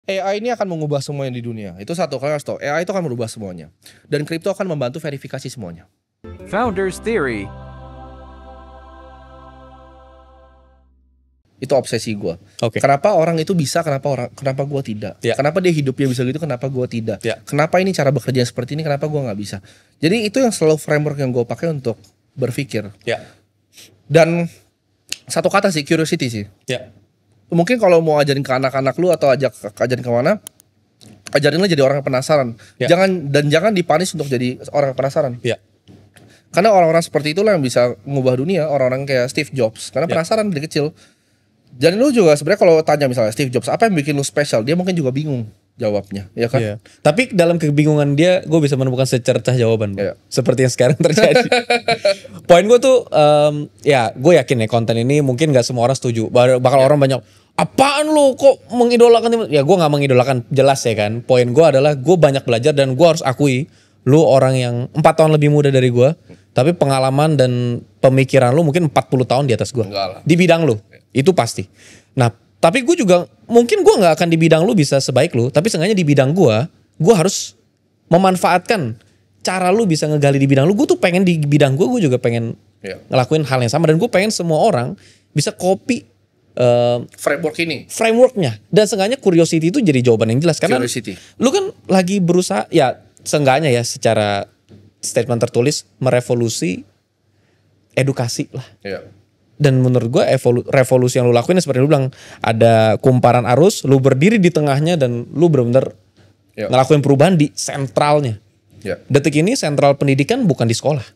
AI ini akan mengubah semuanya di dunia. Itu satu, kalian harus tahu. AI itu akan merubah semuanya. Dan kripto akan membantu verifikasi semuanya. Founders Theory. Itu obsesi gue. Oke. Kenapa orang itu bisa, kenapa gue tidak? Ya. Kenapa dia hidupnya bisa gitu, kenapa gue tidak? Ya. Kenapa ini cara bekerja seperti ini, kenapa gue nggak bisa? Jadi itu yang selalu framework yang gue pakai untuk berpikir. Ya. Dan satu kata sih, curiosity sih. Ya. Mungkin kalau mau ajarin ke anak-anak lu atau ajarin kemana, ajarinlah jadi orang yang penasaran. Ya. Jangan dipanis untuk jadi orang yang penasaran. Ya. Karena orang-orang seperti itulah yang bisa mengubah dunia, orang-orang kayak Steve Jobs. Karena penasaran dari kecil. Dan lu juga sebenarnya kalau tanya misalnya Steve Jobs, apa yang bikin lu spesial? Dia mungkin juga bingung jawabnya, ya kan? Iya. Tapi dalam kebingungan dia, gue bisa menemukan secercah jawaban, Bro. Iya. Seperti yang sekarang terjadi. Poin gue tuh, ya gue yakin ya konten ini mungkin gak semua orang setuju. Bakal orang banyak, apaan lu kok mengidolakan? Ya gue gak mengidolakan, jelas ya kan. Poin gue adalah gue banyak belajar dan gue harus akui, lu orang yang 4 tahun lebih muda dari gue. Tapi pengalaman dan pemikiran lu mungkin 40 tahun di atas gue. Enggak lah. Di bidang lu, itu pasti. Nah, tapi gue juga mungkin gue nggak akan di bidang lu bisa sebaik lu, tapi seenggaknya di bidang gue harus memanfaatkan cara lu bisa ngegali di bidang lu. Gue tuh pengen di bidang gue juga pengen ngelakuin hal yang sama, dan gue pengen semua orang bisa copy frameworknya, dan seenggaknya curiosity itu jadi jawaban yang jelas. Karena Curiosity. lu kan lagi berusaha, ya seenggaknya ya secara statement tertulis merevolusi edukasi lah. Iya. Dan menurut gue revolusi yang lu lakuin seperti lu bilang, ada kumparan arus, lu berdiri di tengahnya dan lu benar-benar ngelakuin perubahan di sentralnya. Ya. Detik ini sentral pendidikan bukan di sekolah,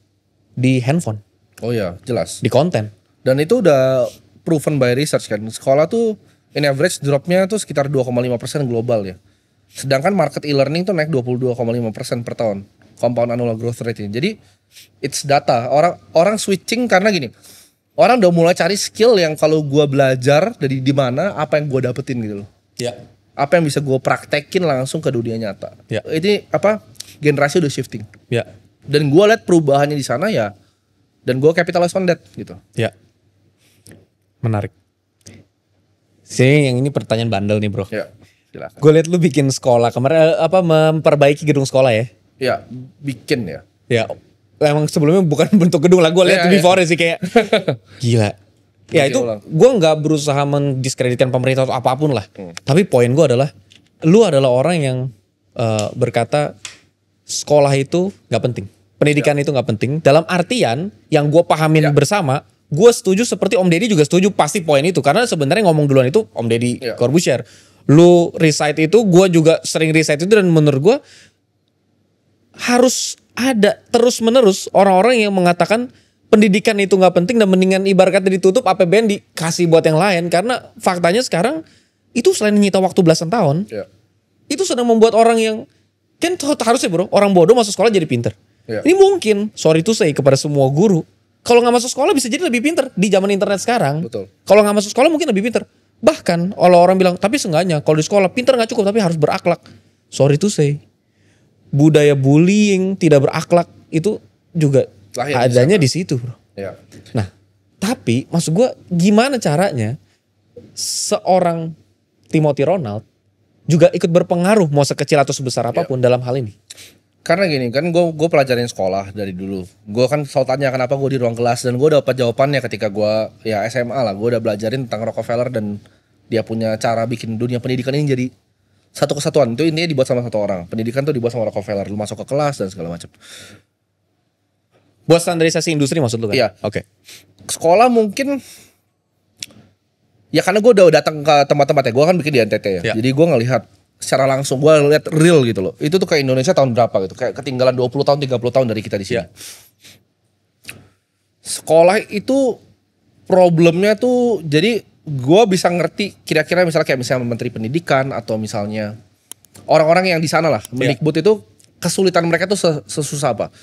di handphone, Oh ya, jelas. di konten. Dan itu udah proven by research kan. Sekolah tuh in average dropnya tuh sekitar 2,5% global ya. Sedangkan market e-learning tuh naik 22,5% per tahun. Compound annual growth rate ini. Jadi it's data. Orang switching karena gini. Orang udah mulai cari skill yang kalau gue belajar dari di mana, apa yang gue dapetin gitu loh. Ya. Apa yang bisa gue praktekin langsung ke dunia nyata. Ya. Ini apa? Generasi udah shifting. Ya. Dan gue liat perubahannya di sana ya. Dan gue capitalize on that gitu. Ya. Menarik. Sini yang ini pertanyaan bandel nih, Bro. Ya. Silakan. Gue liat lu bikin sekolah kemarin, memperbaiki gedung sekolah ya. Ya, bikin ya. Ya. Emang sebelumnya bukan bentuk gedung lah, gue lihat before sih kayak gila. Ya itu gue nggak berusaha mendiskreditkan pemerintah atau apapun lah. Tapi poin gue adalah, lu adalah orang yang berkata sekolah itu nggak penting, pendidikan itu nggak penting. Dalam artian yang gue pahamin bersama, gue setuju seperti Om Deddy juga setuju pasti poin itu, karena sebenarnya ngomong duluan itu Om Deddy Corbuzier. Lu recite itu, gue juga sering recite itu, dan menurut gue harus ada terus menerus orang-orang yang mengatakan pendidikan itu nggak penting dan mendingan ibarat kata ditutup, APBN dikasih buat yang lain. Karena faktanya sekarang itu selain menyita waktu belasan tahun, itu sedang membuat orang yang kan harusnya bro, orang bodoh masuk sekolah jadi pinter. Ini mungkin, sorry to say kepada semua guru, kalau nggak masuk sekolah bisa jadi lebih pinter di zaman internet sekarang. Betul. Kalau nggak masuk sekolah mungkin lebih pinter. Bahkan kalau orang bilang tapi seenggaknya kalau di sekolah pinter nggak cukup tapi harus berakhlak. Sorry to say, budaya bullying, tidak berakhlak itu juga adanya di situ, bro. Ya. Nah, tapi maksud gue gimana caranya seorang Timothy Ronald juga ikut berpengaruh mau sekecil atau sebesar apapun dalam hal ini? Karena gini kan, gue pelajarin sekolah dari dulu. Gue kan selalu tanya kenapa gue di ruang kelas, dan gue dapat jawabannya ketika gue ya SMA lah. Gue udah belajarin tentang Rockefeller dan dia punya cara bikin dunia pendidikan ini jadi satu kesatuan. Itu intinya dibuat sama satu orang. Pendidikan tuh dibuat sama Rockefeller. Lu masuk ke kelas dan segala macam. Buat standarisasi industri maksud lu kan? Iya. Oke. Sekolah mungkin ya karena gue udah datang ke tempat-tempatnya. Gue kan bikin di NTT ya. Jadi gue ngelihat secara langsung, gue lihat real gitu loh. Itu tuh kayak Indonesia tahun berapa gitu. Kayak ketinggalan 20 tahun, 30 tahun dari kita di sini. Sekolah itu problemnya tuh, jadi gue bisa ngerti kira-kira misalnya Menteri Pendidikan atau misalnya orang-orang yang di sana lah, Mendikbud itu kesulitan mereka tuh sesusah apa.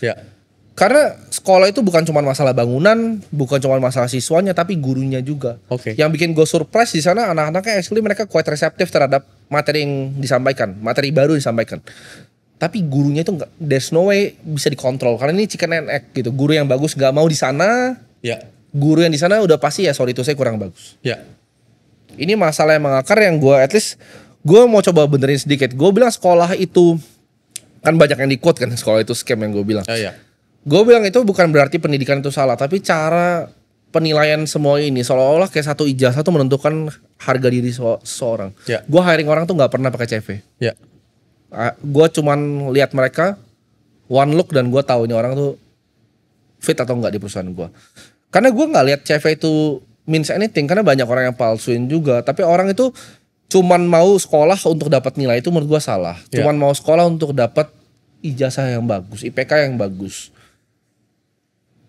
Karena sekolah itu bukan cuma masalah bangunan, bukan cuma masalah siswanya, tapi gurunya juga. Yang bikin gue surprise di sana, anak-anaknya actually mereka quite reseptif terhadap materi yang disampaikan, materi baru disampaikan. Tapi gurunya itu nggak, there's no way bisa dikontrol. Karena ini chicken and egg gitu. Guru yang bagus nggak mau di sana, guru yang di sana udah pasti ya sorry to say kurang bagus. Ini masalah yang mengakar yang gue at least gue mau coba benerin sedikit. Gue bilang sekolah itu kan banyak yang di quote kan, sekolah itu scam yang gue bilang. Iya. Gue bilang itu bukan berarti pendidikan itu salah, tapi cara penilaian semua ini seolah-olah kayak satu ijazah tuh menentukan harga diri seseorang. Ya. Gue hiring orang tuh nggak pernah pakai CV. Ya. Gue cuman lihat mereka one look dan gue tahu ini orang tuh fit atau enggak di perusahaan gue. Karena gue nggak lihat CV itu means anything, karena banyak orang yang palsuin juga. Tapi orang itu cuman mau sekolah untuk dapat nilai, itu menurut gue salah. Ya. Cuman mau sekolah untuk dapat ijazah yang bagus, IPK yang bagus.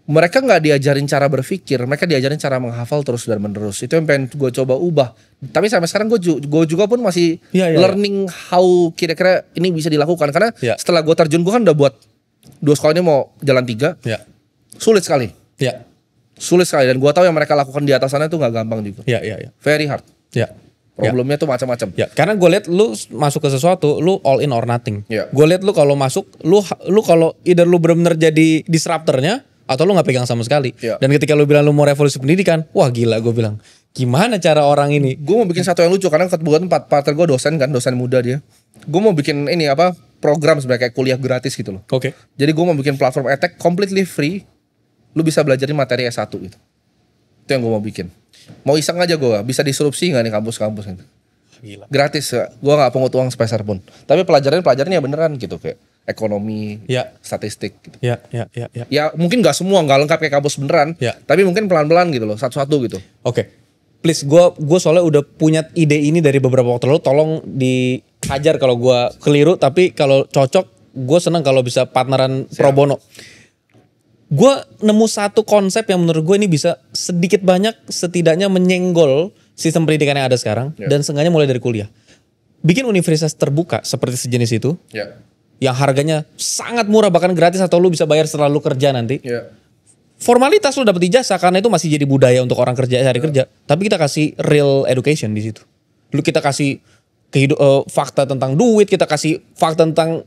Mereka nggak diajarin cara berpikir, mereka diajarin cara menghafal terus dan menerus. Itu yang pengen gue coba ubah. Tapi sampai sekarang gue juga pun masih learning how kira-kira ini bisa dilakukan. Karena setelah gue terjun, gue kan udah buat 2 sekolah ini mau jalan 3. Sulit sekali. Sulit sekali, dan gue tahu yang mereka lakukan di atas sana itu nggak gampang juga. Very hard. Problemnya tuh macam-macam. Karena gue lihat lu masuk ke sesuatu, lu all in or nothing. Gue lihat lu kalau masuk, lu kalau either lu benar-benar jadi disruptornya atau lu nggak pegang sama sekali. Dan ketika lu bilang lu mau revolusi pendidikan, wah gila, gue bilang gimana cara orang ini? Gue mau bikin satu yang lucu, karena kebetulan partner gue dosen kan, dosen muda dia. Gue mau bikin ini apa, program sebenarnya kayak kuliah gratis gitu loh. Jadi gue mau bikin platform edtech completely free. Lu bisa belajarin materi S1 gitu. Itu yang gue mau bikin. Mau iseng aja gue, bisa disrupsi gak nih kampus-kampus gitu. Gila. Gratis, gue gak pungut uang sepeser pun. Tapi pelajarannya beneran gitu, kayak ekonomi, statistik gitu. Ya mungkin gak semua, gak lengkap kayak kampus beneran. Tapi mungkin pelan-pelan gitu loh, satu-satu gitu. Please, gue soalnya udah punya ide ini dari beberapa waktu lalu. Tolong dihajar kalau gue keliru, tapi kalau cocok, gue seneng kalau bisa partneran pro bono. Gue nemu satu konsep yang menurut gue ini bisa sedikit banyak setidaknya menyenggol sistem pendidikan yang ada sekarang. Dan seenggaknya mulai dari kuliah. Bikin universitas terbuka seperti sejenis itu. Yang harganya sangat murah, bahkan gratis, atau lu bisa bayar setelah lu kerja nanti. Formalitas lu dapet ijazah karena itu masih jadi budaya untuk orang kerja cari kerja. Tapi kita kasih real education di situ. Lu kita kasih fakta tentang duit, kita kasih fakta tentang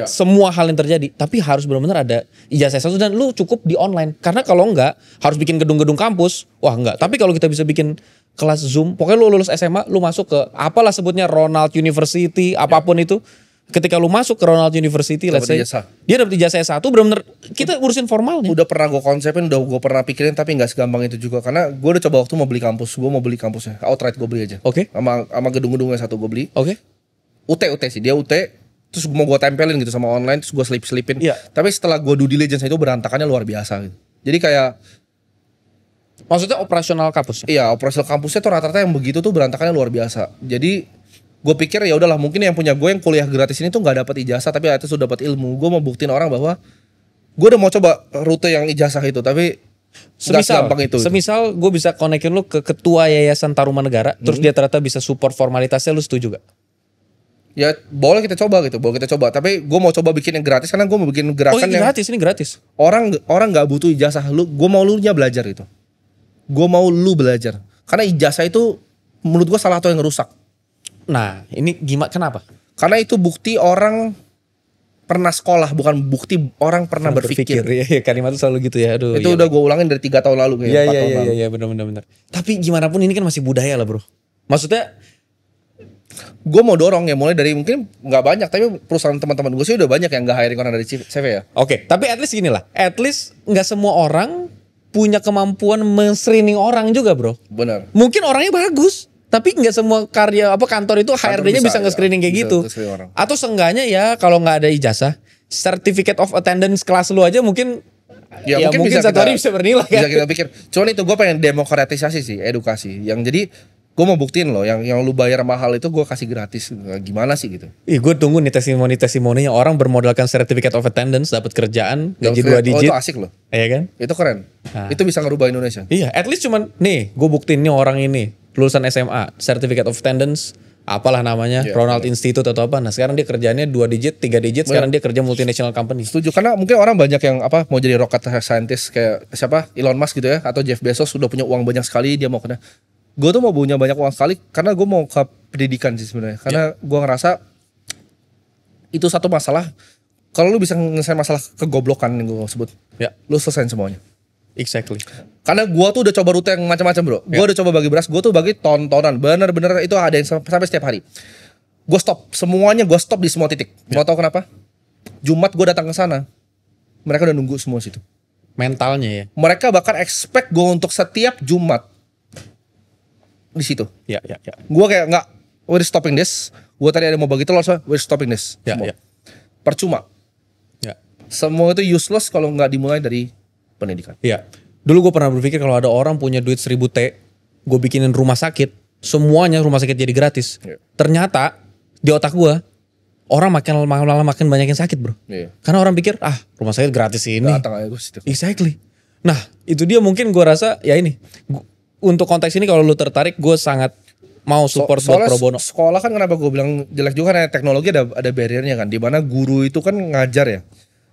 semua hal yang terjadi. Tapi harus benar-benar ada ijazah S1 dan lu cukup di online. Karena kalau enggak harus bikin gedung-gedung kampus, wah enggak. Tapi kalau kita bisa bikin kelas Zoom, pokoknya lu lulus SMA, lu masuk ke apalah sebutnya Ronald University, apapun itu. Ketika lu masuk ke Ronald University, let's say, dia dapat ijazah S1, benar-benar kita urusin formalnya. Udah pernah gue konsepin, udah gue pernah pikirin, tapi nggak segampang itu juga. Karena gue udah coba waktu mau beli kampus, gue mau beli kampusnya, outright gue beli aja. Sama gedung-gedungnya satu gue beli. UT sih, dia UT. Terus mau gue tempelin gitu sama online, terus gue selipin. Tapi setelah gue due diligence itu berantakannya luar biasa gitu. Jadi kayak, maksudnya operasional kampus? Iya, operasional kampusnya tuh rata-rata yang begitu tuh berantakannya luar biasa. Jadi gue pikir ya udahlah, mungkin yang punya gue yang kuliah gratis ini tuh nggak dapat ijazah, tapi akhirnya sudah dapat ilmu. Gue mau buktiin orang bahwa gue udah mau coba rute yang ijazah itu, tapi semisal gue bisa konekin lu ke ketua Yayasan Tarumanegara, terus dia ternyata bisa support formalitasnya, lu setuju gak? Ya boleh kita coba gitu, boleh kita coba. Tapi gue mau coba bikin yang gratis karena gue mau bikin gerakan yang ini gratis. Orang nggak butuh ijazah. Gue mau lu nya belajar gitu. Gue mau lu belajar. Karena ijazah itu menurut gue salah satu yang rusak. Nah, ini gimana? Kenapa? Karena itu bukti orang pernah sekolah, bukan bukti orang pernah berpikir. Iya, kalimat itu selalu gitu ya. Aduh, itu udah gue ulangin dari 3 tahun lalu kayaknya. 4 tahun lalu. Iya, benar. Tapi gimana pun ini kan masih budaya lah, bro. Maksudnya gue mau dorong ya, mulai dari mungkin nggak banyak, tapi perusahaan teman-teman gue sih udah banyak yang nggak hiring orang dari CV ya. Tapi at least gini lah, at least nggak semua orang punya kemampuan men-screening orang juga, bro. Benar. Mungkin orangnya bagus, tapi nggak semua kantor itu HRD-nya bisa nge-screening kayak gitu. Atau seenggaknya ya kalau nggak ada ijazah, certificate of attendance kelas lu aja mungkin mungkin satu hari bisa bernilai kan. Bisa kita pikir. Cuman itu gue pengen demokratisasi sih edukasi. Yang jadi gue mau buktiin loh, yang lu bayar mahal itu gue kasih gratis. Gimana sih gitu? Gue tunggu nih testimoni-testimoninya orang bermodalkan certificate of attendance, dapat kerjaan, gaji 2 digit. Itu asik loh. Iya kan? Itu keren. Itu bisa ngerubah Indonesia. Iya, at least cuman nih, gue buktiin nih orang ini lulusan SMA, certificate of attendance, apalah namanya, Ronald Institute atau apa. Nah, sekarang dia kerjaannya 2 digit, 3 digit, sekarang dia kerja multinational company. Setuju, karena mungkin orang banyak yang mau jadi rocket scientist kayak siapa? Elon Musk gitu ya, atau Jeff Bezos sudah punya uang banyak sekali, dia mau kena. Gue tuh mau punya banyak uang sekali karena gue mau ke pendidikan sih sebenarnya. Karena gue ngerasa itu satu masalah. Kalau lu bisa nyelesain masalah kegoblokan yang gue sebut, lu selesain semuanya. Exactly. Karena gue tuh udah coba rute yang macam-macam bro. Gue udah coba bagi beras, gue tuh bagi tontonan. Bener-bener itu ada yang sampai setiap hari. Gue stop, semuanya gue stop di semua titik. Mau tahu kenapa? Jumat gue datang ke sana, mereka udah nunggu semua situ. Mentalnya ya. Mereka bahkan expect gue untuk setiap Jumat di situ. Ya. Gue kayak nggak, we're stopping this. Gue tadi ada mau bagi telur, we're stopping this. Ya, Semua. ya. Percuma. Ya. Semua itu useless kalau nggak dimulai dari pendidikan. Iya. Dulu gue pernah berpikir kalau ada orang punya duit 1000 T, gue bikinin rumah sakit, semuanya rumah sakit jadi gratis. Iya. Ternyata di otak gue, orang makin banyak yang sakit, bro. Iya. Karena orang pikir, rumah sakit gratis ini. Datang aja gue situ. Exactly. Nah, itu dia mungkin gue rasa ya ini. Untuk konteks ini kalau lu tertarik, gue sangat mau support buat Soalnya pro bono. sekolah kan kenapa gue bilang jelek juga karena teknologi ada barriernya kan. Dimana guru itu kan ngajar ya.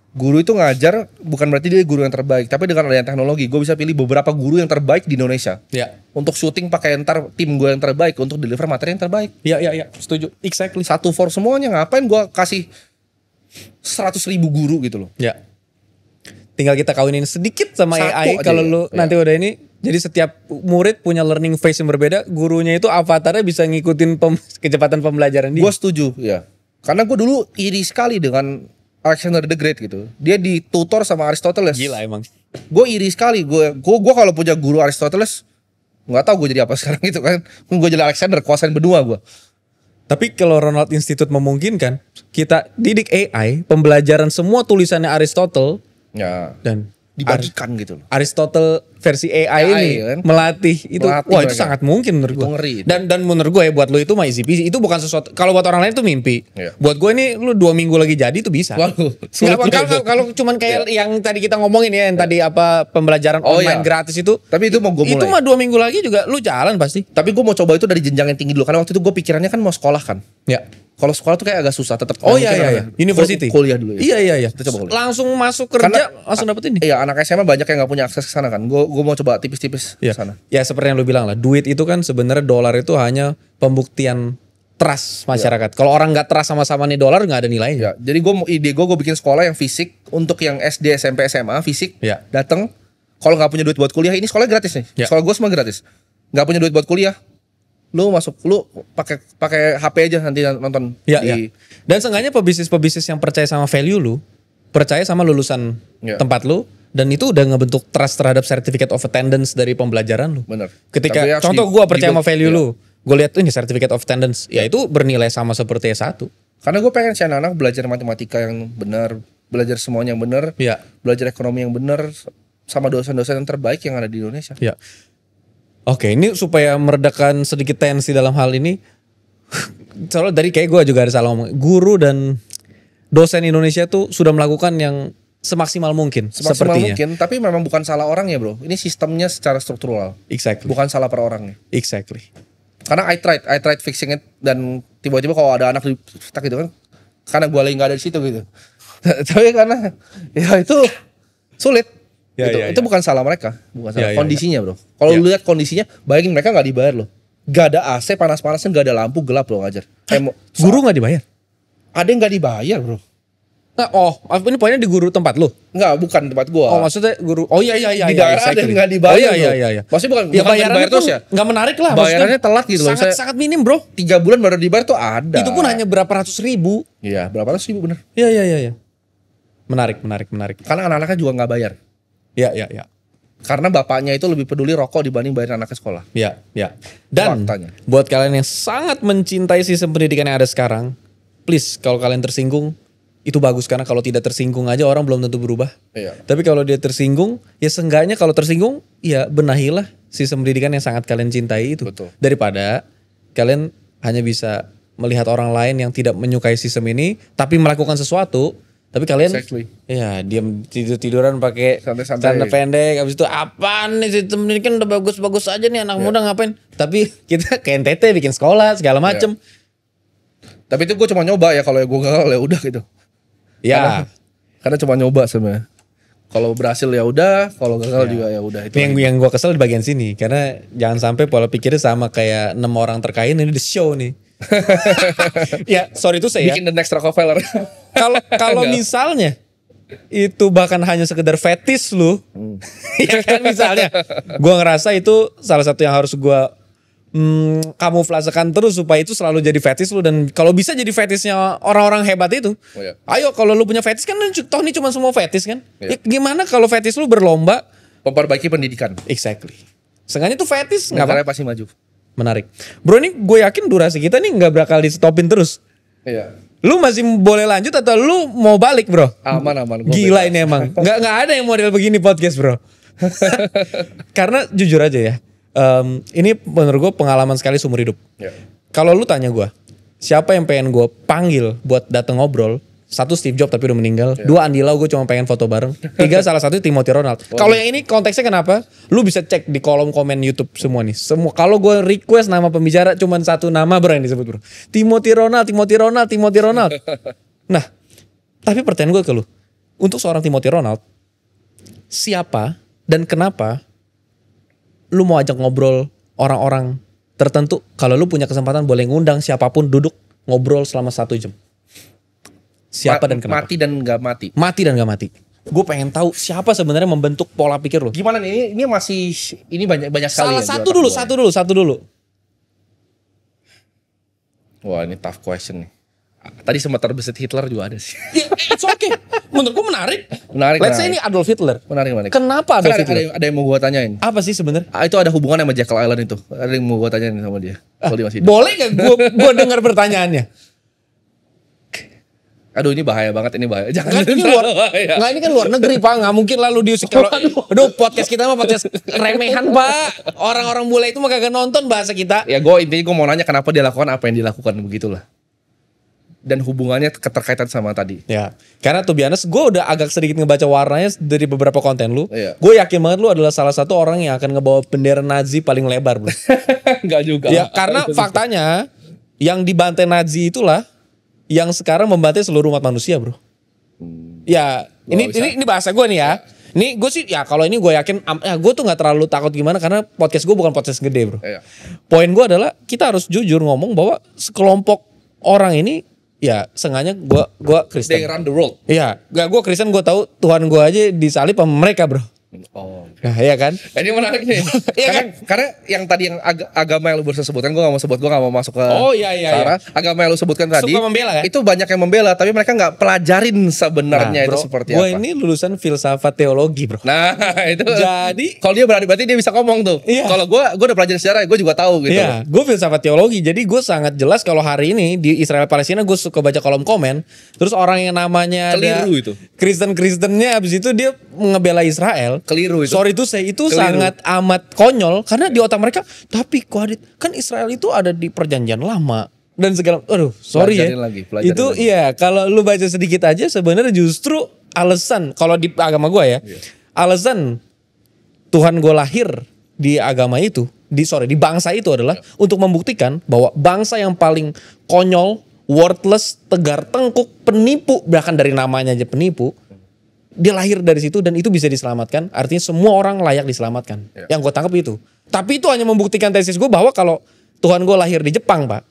Guru itu ngajar bukan berarti dia guru yang terbaik, tapi dengan adanya teknologi gue bisa pilih beberapa guru yang terbaik di Indonesia. Ya. Untuk syuting pakai ntar tim gue yang terbaik untuk deliver materi yang terbaik. Iya, setuju. Exactly. Satu for semuanya, ngapain gue kasih 100.000 guru gitu loh. Ya. Tinggal kita kawinin sedikit sama Satu AI aja kalau ya. lu nanti udah ini. Jadi setiap murid punya learning phase yang berbeda, gurunya itu avatarnya bisa ngikutin kecepatan pembelajaran dia. Gue setuju ya. Karena gue dulu iri sekali dengan Alexander the Great gitu. Dia ditutor sama Aristoteles. Gila emang. Gue iri sekali. Gue kalau punya guru Aristoteles, nggak tahu gue jadi apa sekarang gitu kan. Gue jadi Alexander, kuasain benua gue. Tapi kalau Ronald Institute memungkinkan, kita didik AI, pembelajaran semua tulisannya Aristotle Ya. dan Dibagikan gitu loh. Aristotle versi AI ini kan? melatih itu. Melatih Wah, itu mereka. sangat mungkin menurut Itu gue. ngeri itu. Dan menurut gue ya buat lo itu mah easy peasy. Itu bukan sesuatu. Kalau buat orang lain itu mimpi. Iya. Buat gue ini lu 2 minggu lagi jadi itu bisa. Waduh, Nggak, sulit juga. kalau cuman kayak yang tadi kita ngomongin ya, yang tadi apa pembelajaran Oh, online iya. gratis itu. Tapi itu mau gue mulai. Itu mah 2 minggu lagi juga lu jalan pasti. Tapi gue mau coba itu dari jenjang yang tinggi dulu. Karena waktu itu gue pikirannya kan mau sekolah kan. Ya. Kalau sekolah tuh kayak agak susah tetap. Oh iya. University. Kuliah dulu ya. Iya. Kita coba kuliah. Langsung masuk kerja, Karena- langsung dapet ini. Iya, anak SMA banyak yang gak punya akses ke sana kan. Gue mau coba tipis-tipis ke Iya. sana. Ya seperti yang lu bilang lah, duit itu kan sebenarnya dolar itu hanya pembuktian trust masyarakat. Kalau orang nggak trust sama-sama nih dolar nggak ada nilainya. Ya, jadi ide gue bikin sekolah yang fisik untuk yang SD, SMP, SMA fisik. Ya. Datang, kalau nggak punya duit buat kuliah, ini sekolah gratis nih. Ya. Sekolah gue semua gratis. Nggak punya duit buat kuliah, lu masuk, lu pakai HP aja nanti nonton Iya, di. iya. Dan seenggaknya pebisnis yang percaya sama value lu, percaya sama lulusan Ya. tempat lu, dan itu udah ngebentuk trust terhadap certificate of attendance dari pembelajaran lu. Bener. Ketika Tapi harus contoh gue percaya sama value iya. lu, gue lihat ini certificate of attendance, ya itu bernilai sama seperti S1. Karena gue pengen si anak-anak belajar matematika yang benar, belajar semuanya yang benar, Iya. belajar ekonomi yang benar, sama dosen-dosen yang terbaik yang ada di Indonesia. Ya. Oke, ini supaya meredakan sedikit tensi dalam hal ini. Soalnya dari kayak gue juga ada salah ngomong. Guru dan dosen Indonesia tuh sudah melakukan yang semaksimal mungkin. Semaksimal sepertinya. mungkin, tapi memang bukan salah orangnya bro. Ini sistemnya secara struktural, Exactly. bukan salah per orangnya. Exactly. Karena I tried fixing it, dan tiba-tiba kalau ada anak di stuck gitu kan, karena gue lagi nggak ada di situ gitu. Tapi karena ya itu sulit. Ya, gitu. ya, Itu ya. bukan salah mereka, bukan salah Ya, ya, kondisinya bro. Kalau Ya. lu lihat kondisinya, bayangin mereka nggak dibayar loh. Gak ada AC panas-panasan, gak ada lampu, gelap loh ngajar. Guru nggak dibayar? Ada yang nggak dibayar bro. Nggak, ini poinnya di guru tempat lu. Nggak, bukan tempat gua. Oh maksudnya guru. Oh iya. Di daerah ada yang nggak dibayar. Oh iya. Bro. Maksudnya bukan Ya nggak bayarannya dibayar terus ya. Nggak menarik lah. Bayarannya telat gitu loh. Sangat minim bro. 3 bulan baru dibayar tuh ada. Itu pun hanya berapa ratus ribu. Iya, berapa ratus ribu bener. Iya. Menarik. Karena anak-anaknya juga nggak bayar. Ya. Karena bapaknya itu lebih peduli rokok dibanding bayar anaknya sekolah. Ya. Dan Faktanya. buat kalian yang sangat mencintai sistem pendidikan yang ada sekarang, please kalau kalian tersinggung, itu bagus karena kalau tidak tersinggung aja orang belum tentu berubah. Iya. Tapi kalau dia tersinggung, ya seenggaknya kalau tersinggung, ya benahilah sistem pendidikan yang sangat kalian cintai itu. Betul. Daripada kalian hanya bisa melihat orang lain yang tidak menyukai sistem ini, tapi melakukan sesuatu, tapi kalian Exactly. ya diam tiduran pakai Santai-santai. celana pendek, habis itu apaan nih sistem pendidikan udah bagus-bagus aja nih anak muda ngapain? Tapi kita ke NTT bikin sekolah segala macem. Tapi itu gue cuma nyoba ya, kalau gue gagal ya udah gitu. Ya. Karena cuma nyoba sebenarnya. Kalau berhasil ya udah, kalau gagal juga ya udah. Itu Yang gue kesel di bagian sini karena jangan sampai pola pikirnya sama kayak 6 orang terkait ini the show nih. Ya sorry itu saya. bikin the next Rockefeller. Kalau misalnya itu bahkan hanya sekedar fetish lu, ya kan misalnya, gue ngerasa itu salah satu yang harus gue kamuflasekan terus supaya itu selalu jadi fetish lu, dan kalau bisa jadi fetishnya orang-orang hebat itu. Oh, iya. Ayo kalau lu punya fetish kan toh ini cuma semua fetish kan. Iya. Ya, gimana kalau fetish lu berlomba? Memperbaiki pendidikan. Exactly. Sengaja itu fetish nggak apa? Negaranya pasti maju. Menarik. Bro, ini gue yakin durasi kita nih nggak bakal di stopin terus. Iya. Lu masih boleh lanjut atau lu mau balik, bro? Aman. Gila ini emang. Nggak ada yang model begini podcast, bro. Karena jujur aja ya. Ini menurut gue pengalaman sekali seumur hidup. Ya. Kalau lu tanya gue, siapa yang pengen gue panggil buat dateng ngobrol? 1 Steve Jobs tapi udah meninggal. 2 Andy Lau, gue cuma pengen foto bareng. 3 salah satu Timothy Ronald. Kalau yang ini konteksnya kenapa? Lu bisa cek di kolom komen YouTube semua nih. Semua kalau gue request nama pembicara cuma 1 nama bro yang disebut bro. Timothy Ronald. Nah, tapi pertanyaan gue ke lu, untuk seorang Timothy Ronald, siapa dan kenapa lu mau ajak ngobrol orang-orang tertentu? Kalau lu punya kesempatan boleh ngundang siapapun duduk ngobrol selama 1 jam. Siapa dan kenapa? Mati dan nggak mati. Mati dan gak mati. Gue pengen tahu siapa sebenarnya membentuk pola pikir lu. Gimana nih? Ini masih banyak sekali. Satu dulu. Wah, ini tough question nih. Tadi sempat terbesit Hitler juga ada sih. It's okay. Menurut gue menarik. Menarik. Let's say ini Adolf Hitler. Menarik. Kenapa Adolf Hitler? Ada yang mau gue tanyain. Apa sih sebenarnya? Itu ada hubungan sama Jekyll Island itu. Ada yang mau gue tanyain sama dia. Kalau dia masih hidup. Boleh gak gue dengar pertanyaannya? Aduh, ini bahaya banget, ini bahaya. Jangan. Ini kan luar negeri pak, nggak mungkin lalu diusik. Aduh, podcast kita mah podcast remehan pak. Orang-orang bule itu mah kagak nonton bahasa kita. Ya intinya gue mau nanya kenapa dia lakukan apa yang dilakukan, begitulah. Dan hubungannya keterkaitan sama tadi. Ya, karena to be honest, gue udah agak sedikit ngebaca warnanya dari beberapa konten lu. Iya. Gue yakin banget lu adalah salah satu orang yang akan ngebawa bendera Nazi paling lebar bro. Enggak juga. Ya, karena faktanya yang dibantai Nazi itulah yang sekarang membantai seluruh umat manusia bro. Ya, ini bahasa gue nih ya. Ini gue sih ya kalau ini gue yakin gue tuh nggak terlalu takut gimana karena podcast gue bukan podcast gede bro. Iya. Poin gue adalah kita harus jujur ngomong bahwa sekelompok orang ini ya sengaja gue Kristen. They run the world. Iya, gue Kristen, gue tahu Tuhan gue aja disalib sama mereka bro. Oh. Nah, iya kan? Ini menarik nih. karena yang tadi yang agama yang lu baru sebutkan, gue gak mau sebut, gue gak mau masuk ke iya. agama yang lu sebutkan tadi. Suka membela kan? Itu banyak yang membela, tapi mereka gak pelajarin sebenarnya itu seperti apa. Gue ini lulusan filsafat teologi bro. Nah itu. Jadi kalau dia berarti dia bisa ngomong tuh. Iya. Kalau gue udah pelajarin sejarah, gue juga tahu gitu. Iya, gue filsafat teologi. Jadi gue sangat jelas kalau hari ini di Israel Palestina gue suka baca kolom komen. Terus orang yang namanya Keliru itu. Kristen-Kristennya abis itu dia ngebela Israel. Keliru itu. Sorry to say itu sangat amat konyol karena di otak mereka. Tapi kan Israel itu ada di perjanjian lama dan segala. Aduh, sorry pelajarin itu lagi. iya kalau lu baca sedikit aja sebenarnya justru alasan kalau di agama gue ya. Iya. Alasan Tuhan gue lahir di agama itu, di bangsa itu adalah untuk membuktikan bahwa bangsa yang paling konyol, worthless, tegar tengkuk, penipu, bahkan dari namanya aja penipu, dia lahir dari situ dan itu bisa diselamatkan. Artinya semua orang layak diselamatkan. Ya. Yang gue tangkap itu. Tapi itu hanya membuktikan tesis gue bahwa kalau Tuhan gue lahir di Jepang pak,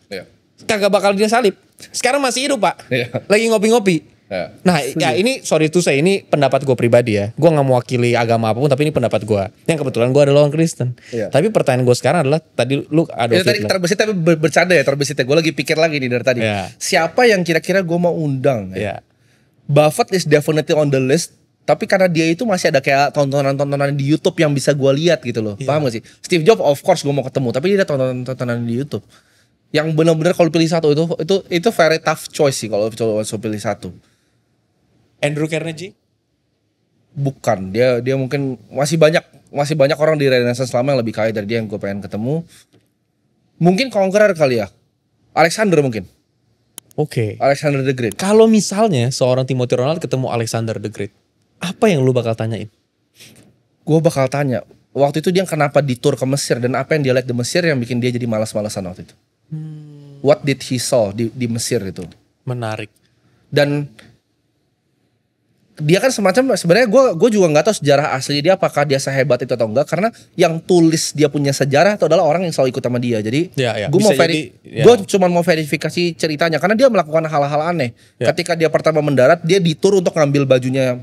kagak bakal dia salib. Sekarang masih hidup pak, lagi ngopi-ngopi. Nah ya ini sorry tuh saya ini pendapat gue pribadi ya. Gue gak mewakili agama apapun tapi ini pendapat gue. Yang kebetulan gue adalah orang Kristen. Tapi pertanyaan gue sekarang adalah tadi lu Adolf Hitler. Tadi terbesit tapi bercanda ya terbesitnya. Gue lagi pikir lagi nih dari tadi. Siapa yang kira-kira gue mau undang? Buffett is definitely on the list. Tapi karena dia itu masih ada kayak tontonan-tontonan di YouTube yang bisa gue lihat gitu loh. Paham gak sih? Steve Jobs of course gue mau ketemu. Tapi dia ada tontonan-tontonan di YouTube. Yang benar-benar kalau pilih satu itu very tough choice sih kalau pilih satu. Andrew Carnegie? Bukan, dia mungkin masih banyak orang di Renaissance lama yang lebih kaya dari dia yang gue pengen ketemu. Mungkin Conqueror kali ya. Alexander mungkin. Oke. Alexander the Great. Kalau misalnya seorang Timothy Ronald ketemu Alexander the Great, apa yang lu bakal tanyain? Gue bakal tanya, waktu itu dia kenapa di tour ke Mesir dan apa yang dia lihat di Mesir yang bikin dia jadi malas-malasan waktu itu. What did he saw di Mesir itu? Menarik. Dan dia kan semacam sebenarnya gue juga nggak tahu sejarah asli dia apakah dia sehebat itu atau enggak karena yang tulis dia punya sejarah itu adalah orang yang selalu ikut sama dia. Jadi gue cuma mau verifikasi ceritanya karena dia melakukan hal-hal aneh. Ketika dia pertama mendarat dia ditur untuk ngambil bajunya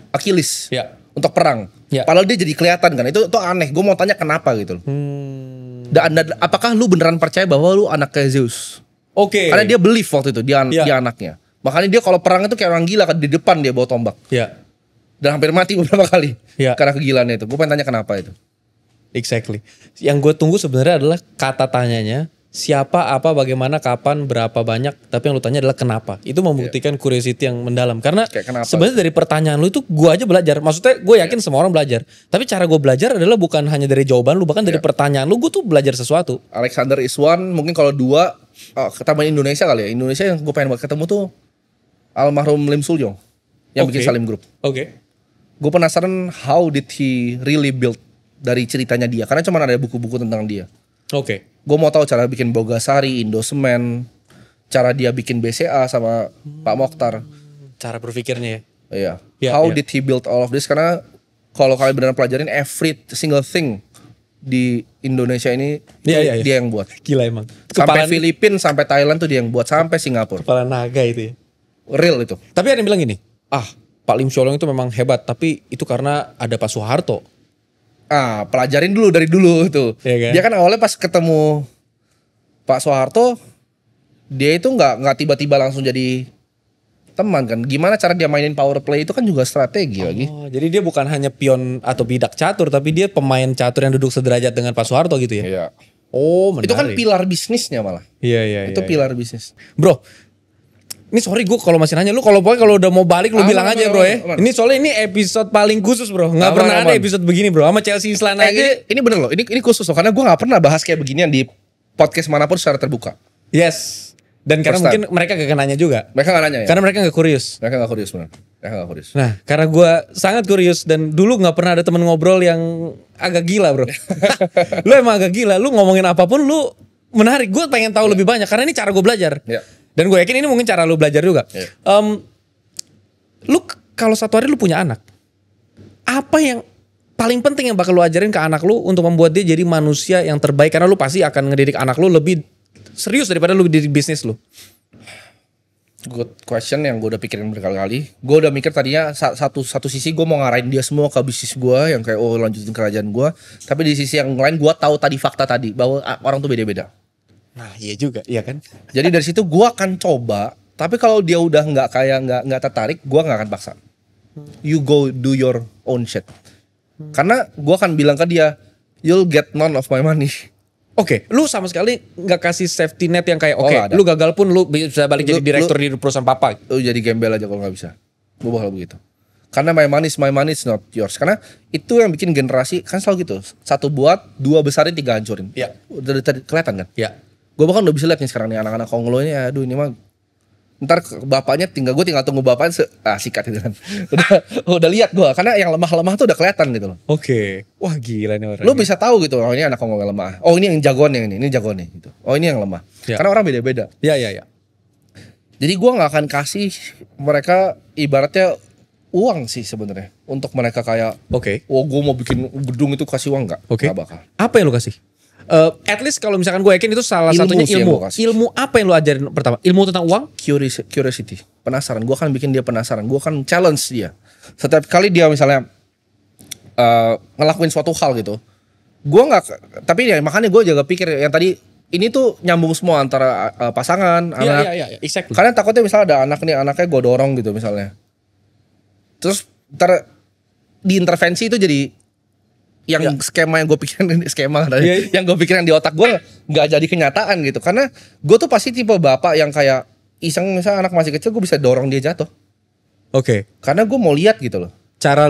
Achilles untuk perang. Padahal dia jadi kelihatan kan itu aneh. Gue mau tanya kenapa gitu loh. Dan apakah lu beneran percaya bahwa lu anaknya Zeus? Oke. Karena dia believe waktu itu dia Iya. anaknya. Makanya dia kalau perang itu kayak orang gila kan, di depan dia bawa tombak. Ya, Dan hampir mati beberapa kali. Iya. Karena kegilaannya itu. Gue pengen tanya kenapa itu. exactly. Yang gue tunggu sebenarnya adalah kata tanyanya siapa, apa, bagaimana, kapan, berapa banyak. Tapi yang lu tanya adalah kenapa. Itu membuktikan curiosity yang mendalam. Karena Kayak kenapa? sebenarnya dari pertanyaan lu itu gue aja belajar. Maksudnya gue yakin semua orang belajar. Tapi cara gue belajar adalah bukan hanya dari jawaban lu, bahkan dari pertanyaan lu gue tuh belajar sesuatu. Alexander is one. Mungkin kalau dua, ketambahin Indonesia kali ya. Indonesia yang gue pengen banget ketemu tuh almarhum Lim Sulyong. Yang bikin Oke. Salim Group. Oke. Gue penasaran how did he really build dari ceritanya dia. Karena cuma ada buku-buku tentang dia. Oke. Gue mau tahu cara bikin Bogasari, Indosemen, cara dia bikin BCA sama Pak Mokhtar. Cara berpikirnya ya. Iya. Ya, How ya. did he build all of this? Karena kalau kalian benar pelajarin every single thing di Indonesia ini Iya, iya, iya. dia yang buat. Gila emang. Sampai Filipina, sampai Thailand tuh dia yang buat, sampai Singapura. Kepala naga itu ya. Real itu. Tapi ada yang bilang gini, Pak Lim Sulyong itu memang hebat, tapi itu karena ada Pak Soeharto. Pelajarin dulu dari dulu tuh. Iya kan? Dia kan awalnya pas ketemu Pak Soeharto, dia itu nggak tiba-tiba langsung jadi teman kan. Gimana cara dia mainin power play itu kan juga strategi lagi. Oh, jadi dia bukan hanya pion atau bidak catur, tapi dia pemain catur yang duduk sederajat dengan Pak Soeharto gitu ya? Iya. Oh, menarik. Itu kan pilar bisnisnya malah. Iya. Itu pilar bisnis. Bro, ini sorry gue kalau masih nanya lu kalau udah mau balik lu Aman, bilang aman, aja aman, bro ya. aman. Ini soalnya ini episode paling khusus bro. Nggak Aman, pernah ada aman. episode begini bro. Sama Chelsea Islan aja. Ini bener loh. Ini khusus loh karena gue nggak pernah bahas kayak beginian di podcast manapun secara terbuka. Yes. Dan karena First mungkin mereka gak nanya juga. Mereka nggak nanya ya. Karena mereka gak kurius. Mereka nggak kurius benar. Mereka nggak kurius. Nah, karena gue sangat kurius dan dulu nggak pernah ada temen ngobrol yang agak gila bro. Lu emang agak gila. Lu ngomongin apapun lu menarik. Gue pengen tahu lebih banyak karena ini cara gue belajar. Iya. Dan gue yakin ini mungkin cara lu belajar juga. Iya. Lu kalau satu hari lu punya anak, apa yang paling penting yang bakal lu ajarin ke anak lu untuk membuat dia jadi manusia yang terbaik? Karena lu pasti akan ngedidik anak lu lebih serius daripada lu didik bisnis lu. Good question yang gue udah pikirin berkali-kali. Gue udah mikir tadinya satu sisi gue mau ngarahin dia semua ke bisnis gue yang kayak lanjutin kerajaan gue. Tapi di sisi yang lain gue tahu tadi fakta tadi bahwa orang tuh beda-beda. Nah, iya juga, iya kan? Jadi dari situ gue akan coba. Tapi kalau dia udah nggak tertarik, gue nggak akan paksa. You go do your own shit. Karena gue akan bilang ke dia, you'll get none of my money. Oke, lu sama sekali nggak kasih safety net yang kayak nggak ada. lu gagal pun lu bisa balik jadi Lu- direktur di perusahaan papa. Lu jadi gembel aja kalau nggak bisa. Gue bakal begitu. Karena my money is not yours. Karena itu yang bikin generasi kan selalu gitu. Satu buat, dua besarin, tiga hancurin. Iya. Udah kelihatan kan? Ya. Gue bahkan udah bisa lihat nih sekarang nih anak-anak Konglo ini, aduh ini mah ntar bapaknya tinggal tunggu bapaknya sikat gitu kan. udah lihat gue karena yang lemah-lemah tuh udah kelihatan gitu loh. Oke. Wah gila nih orang. Lu bisa tahu gitu, oh ini anak Kongo yang lemah. Oh ini yang jagoan yang ini jagoan nih gitu. Oh ini yang lemah. Ya. Karena orang beda-beda. Ya. Jadi gue nggak akan kasih mereka ibaratnya uang sih sebenarnya untuk mereka kayak, Oke. oh gue mau bikin gedung itu kasih uang nggak? Oke. Nggak bakal. Apa yang lu kasih? At least kalau misalkan gue yakin itu salah Ilmu satunya sih yang ilmu. gua kasih. Ilmu apa yang lu ajarin pertama? Ilmu tentang uang? Curiosity, penasaran. Gue akan bikin dia penasaran. Gue akan challenge dia. Setiap kali dia misalnya ngelakuin suatu hal gitu, gue nggak. Tapi ya makanya gue jaga pikir yang tadi ini tuh nyambung semua antara pasangan, anak. Iya. Exactly. Karena takutnya misalnya ada anak nih, anaknya gue dorong gitu misalnya. Terus ntar diintervensi itu jadi yang skema yang gue pikirin skema yang gue pikirin di otak gue nggak jadi kenyataan gitu. Karena gue tuh pasti tipe bapak yang kayak iseng misalnya anak masih kecil gue bisa dorong dia jatuh. Oke. Karena gue mau lihat gitu loh. Cara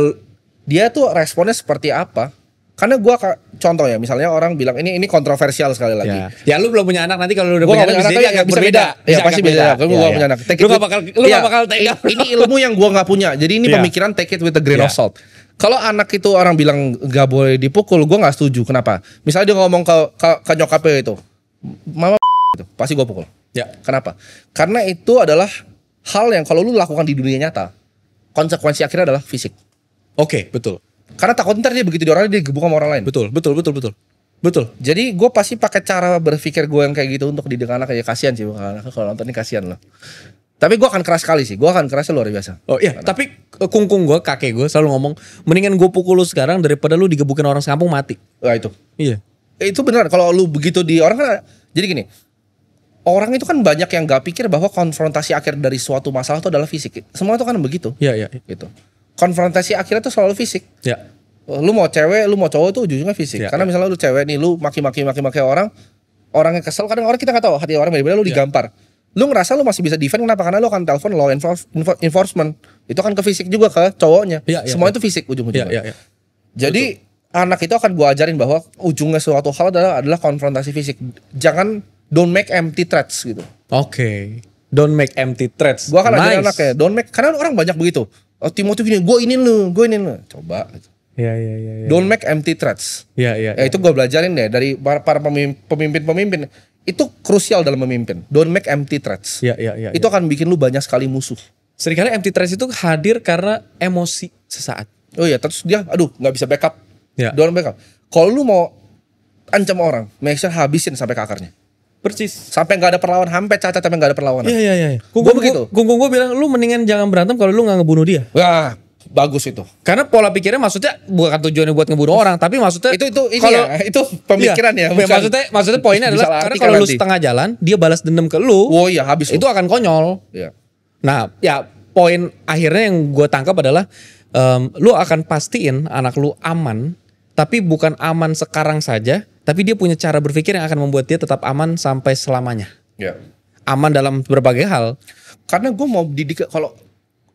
Dia tuh responnya seperti apa. Karena gue contoh ya misalnya orang bilang ini kontroversial sekali lagi. ya lu belum punya anak, nanti kalau lu udah Gue punya gak punya anak anak bisa agak bisa berbeda. Ya Bisa pasti agak beda. Gue Ya, gak ya. punya anak. Lu gak bakal tega. Ini ilmu yang gue gak punya. Jadi ini Iya. pemikiran take it with a grain Iya. of salt. Kalau anak itu orang bilang gak boleh dipukul, gue gak setuju. Kenapa? Misalnya dia ngomong ke nyokapnya itu, mama gitu, pasti gue pukul. Ya. Kenapa? Karena itu adalah hal yang kalau lu lakukan di dunia nyata, konsekuensi akhirnya adalah fisik. Oke, betul. Karena takut ntar dia begitu diorang dia gebuk sama orang lain. Betul. Jadi gue pasti pakai cara berpikir gue yang kayak gitu untuk didik anak, kayak kasihan sih anaknya kalau nonton ini kasihan loh. Tapi gue akan keras sekali sih, gue akan kerasnya luar biasa. Oh iya, tapi kungkung gue, kakek gue selalu ngomong, mendingan gue pukul lu sekarang daripada lu digebukin orang sekampung mati. Wah itu. Iya. itu benar kalau lu begitu di orang kan jadi gini. Orang itu kan banyak yang gak pikir bahwa konfrontasi akhir dari suatu masalah itu adalah fisik. Semua itu kan begitu. Iya. Gitu. Konfrontasi akhirnya itu selalu fisik. Ya. Lu mau cewek, lu mau cowok itu ujungnya fisik. Ya, Karena misalnya lu cewek nih, lu maki-maki orang, orangnya kesel, kadang orang kita nggak tahu hati orang beda-beda, lu digampar. Lu ngerasa lu masih bisa defend kenapa? Karena lu akan telepon law enforcement. Itu kan ke fisik juga ke cowoknya. Semua itu fisik ujung-ujungnya. Iya. Jadi anak itu akan gua ajarin bahwa ujungnya suatu hal adalah konfrontasi fisik. Jangan don't make empty threats gitu. Oke. Don't make empty threats. Gua akan ajarin anaknya, don't make, karena orang banyak begitu. Oh, Timothy gini, gue ini lu. Coba. Iya. Don't make empty threats. Iya. Itu gue belajarin deh dari para pemimpin. Itu krusial dalam memimpin. Don't make empty threats. Iya. Itu akan bikin lu banyak sekali musuh. Seringkali empty threats itu hadir karena emosi sesaat. Oh iya, terus dia, nggak bisa backup. Ya. Don't backup. Kalau lu mau ancam orang, make sure habisin sampai ke akarnya. Persis. Sampai nggak ada perlawanan, sampai cacat sampai nggak ada perlawanan. Iya. Gue begitu. Gue bilang lu mendingan jangan berantem kalau lu nggak ngebunuh dia. Wah, bagus itu. Karena pola pikirnya maksudnya bukan tujuannya buat ngebunuh orang, tapi maksudnya itu itu pemikiran ya. Maksudnya poinnya adalah karena kalau lu setengah jalan, dia balas dendam ke lu. Oh iya, habis itu akan konyol. Iya. Nah, ya poin akhirnya yang gue tangkap adalah lu akan pastiin anak lu aman, tapi bukan aman sekarang saja. Tapi dia punya cara berpikir yang akan membuat dia tetap aman sampai selamanya. Ya. Aman dalam berbagai hal. Karena gue mau didik kalau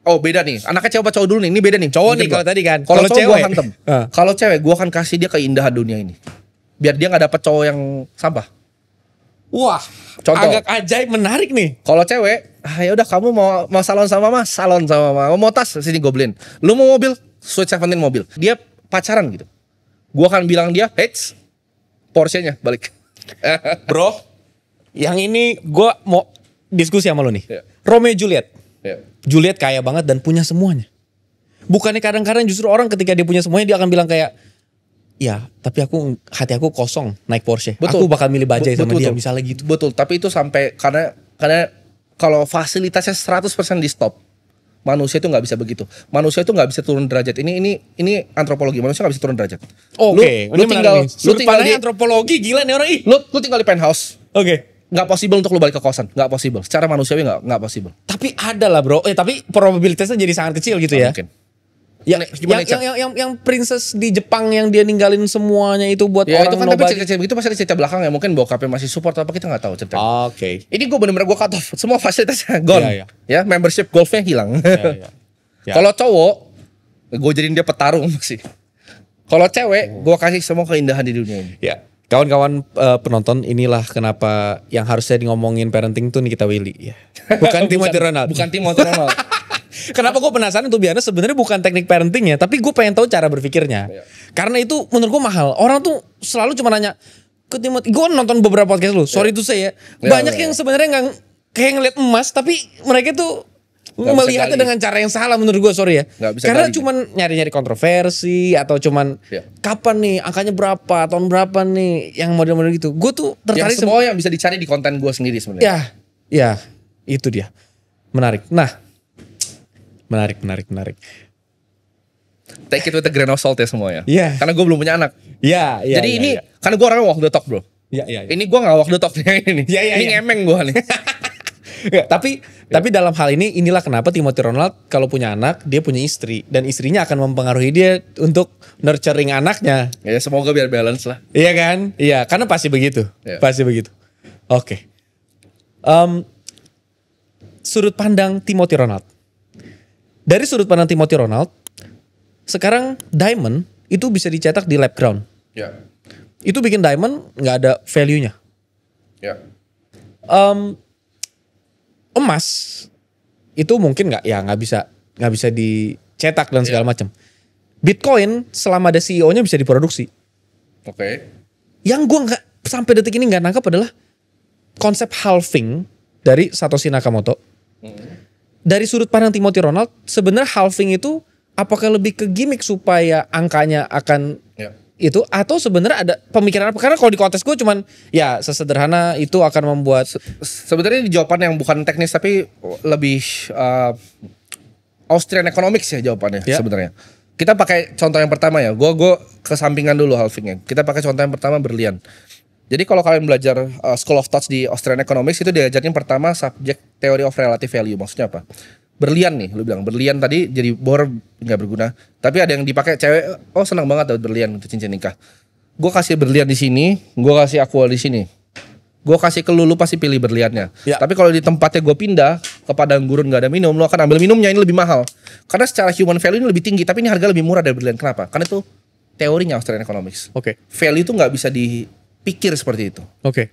beda nih. Anaknya cewek apa cowok dulu nih? Ini beda nih. Cowok nih kalau tadi kan. Kalau cewek gue hantem. Kalau cewek gue akan kasih dia keindahan dunia ini. Biar dia nggak dapet cowok yang sampah. Wah, contoh. Agak ajaib, menarik nih. Kalau cewek, ya udah kamu mau salon sama mas, salon sama mas. Mau tas, sini gue beliin. Lu mau mobil, Sweet 17 mobil. Dia pacaran gitu. Gue akan bilang dia, Porsche-nya balik. Bro, yang ini gue mau diskusi sama lo nih. Yeah. Romeo Juliet. Yeah. Juliet kaya banget dan punya semuanya. Bukannya kadang-kadang justru orang ketika dia punya semuanya dia akan bilang kayak, ya tapi hati aku kosong naik Porsche. Betul. Aku bakal milih bajai sama dia betul. misalnya gitu. Betul, tapi itu sampai karena kalau fasilitasnya 100% di stop. Manusia itu nggak bisa begitu. Manusia itu nggak bisa turun derajat. Ini antropologi. Manusia nggak bisa turun derajat. Oke. Lu tinggal di antropologi gila nih orang. Lu tinggal di penthouse. Oke. Nggak possible untuk lu balik ke kosan. Nggak possible. Secara manusiawi nggak possible. Tapi ada lah bro. Tapi probabilitasnya jadi sangat kecil gitu ya. Mungkin. Yang princess di Jepang yang dia ninggalin semuanya itu buat ya, orang itu kan nobody. Tapi cerita itu pasti cerita belakang ya. Mungkin bokapnya masih support apa kita nggak tahu cerita. Oke. Ini gue bener-bener gue cut off. Semua fasilitasnya gone. Ya, membership golfnya hilang. Ya. Kalau cowok, gue jadiin dia petarung sih. Kalau cewek, gue kasih semua keindahan di dunia ini. Ya, kawan-kawan penonton, inilah kenapa yang harusnya ngomongin parenting tuh Nikita Willy ya. Bukan Timothy Ronald. Bukan Timothy Ronald. Kenapa gue penasaran tuh biasanya sebenarnya bukan teknik parentingnya, tapi gue pengen tahu cara berpikirnya. Ya. Karena itu menurut gue mahal. Orang tuh selalu cuma nanya ke Timothy. Gue nonton beberapa podcast lu. Sorry tuh saya. Banyak yang sebenarnya nggak kayak ngeliat emas, tapi mereka tuh melihatnya dengan cara yang salah menurut gue, sorry ya. Karena cuman nyari-nyari kontroversi atau cuman kapan nih angkanya berapa, tahun berapa nih yang model-model gitu. Gue tuh tertarik semua yang bisa dicari di konten gue sendiri sebenarnya. Ya, itu dia. Menarik. Nah, menarik. Take it with a grain of salt ya semuanya. Iya. Karena gue belum punya anak. Iya. Jadi ini karena gue orangnya walk the talk bro. Iya. Ini gue nggak walk the talk ini. Ini ngemeng gue nih. Ya, tapi dalam hal ini inilah kenapa Timothy Ronald kalau punya anak dia punya istri dan istrinya akan mempengaruhi dia untuk nurturing anaknya. Ya semoga biar balance lah. Iya kan? Iya, karena pasti begitu. Pasti begitu. Oke. Sudut pandang Timothy Ronald. Dari sudut pandang Timothy Ronald, sekarang diamond itu bisa dicetak di lab ground. Ya. Itu bikin diamond nggak ada value-nya. Ya. Emas itu mungkin nggak bisa dicetak dan segala macam. Bitcoin selama ada CEO-nya bisa diproduksi. Oke. Yang gue nggak sampai detik ini nggak nangkap adalah konsep halving dari Satoshi Nakamoto. Dari sudut pandang Timothy Ronald, sebenarnya halving itu apakah lebih ke gimmick supaya angkanya akan itu atau sebenarnya ada pemikiran apa? Karena kalau di kontes gue cuman ya sesederhana itu akan membuat sebenarnya di jawaban yang bukan teknis tapi lebih Austrian economics ya jawabannya sebenarnya. Kita pakai contoh yang pertama ya. Gue kesampingan dulu halvingnya. Kita pakai contoh yang pertama berlian. Jadi kalau kalian belajar School of Thought di Austrian Economics itu diajarin pertama subjek theory of relative value. Maksudnya apa? Berlian nih, lu bilang berlian tadi jadi bor nggak berguna. Tapi ada yang dipakai cewek, oh senang banget dapat berlian untuk cincin nikah. Gue kasih berlian di sini, gue kasih aqua di sini. Gue kasih ke lu pasti pilih berliannya. Ya. Tapi kalau di tempatnya gue pindah ke padang gurun nggak ada minum, lu akan ambil minumnya, ini lebih mahal. Karena secara human value ini lebih tinggi, tapi ini harga lebih murah dari berlian. Kenapa? Karena itu teorinya Austrian Economics. Oke. Value itu nggak bisa dipikir seperti itu. Oke.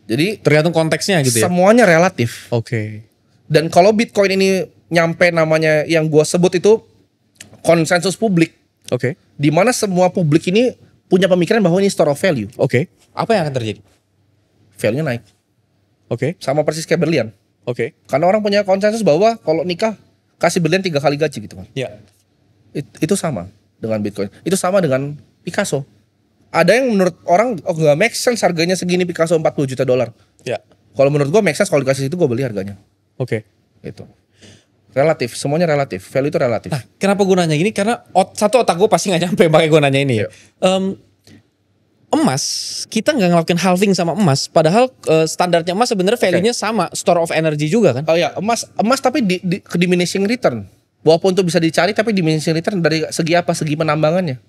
Jadi Tergantung konteksnya gitu ya. semuanya relatif. Oke. Dan kalau Bitcoin ini nyampe namanya yang gue sebut itu konsensus publik, Oke. di mana semua publik ini punya pemikiran bahwa ini store of value. Oke. Apa yang akan terjadi? Value-nya naik. Oke. Sama persis kayak berlian. Oke. Karena orang punya konsensus bahwa kalau nikah kasih berlian 3 kali gaji gitu kan. Ya. Itu sama dengan Bitcoin. Itu sama dengan Picasso. Ada yang menurut orang nggak make sense harganya segini Picasso 40 juta dolar. Ya. Kalau menurut gue make sense, kalau dikasih itu gue beli harganya. Oke. Itu. Relatif, semuanya relatif. Value itu relatif. Nah, kenapa gue nanya gini? Karena satu otak gue pasti nggak nyampe makanya gue nanya ini ya. Emas, kita nggak ngelakuin halving sama emas. Padahal standarnya emas sebenarnya value-nya sama, store of energy juga kan? Oh ya, emas tapi ke diminishing return. Walaupun itu bisa dicari tapi diminishing return dari segi apa? Segi penambangannya.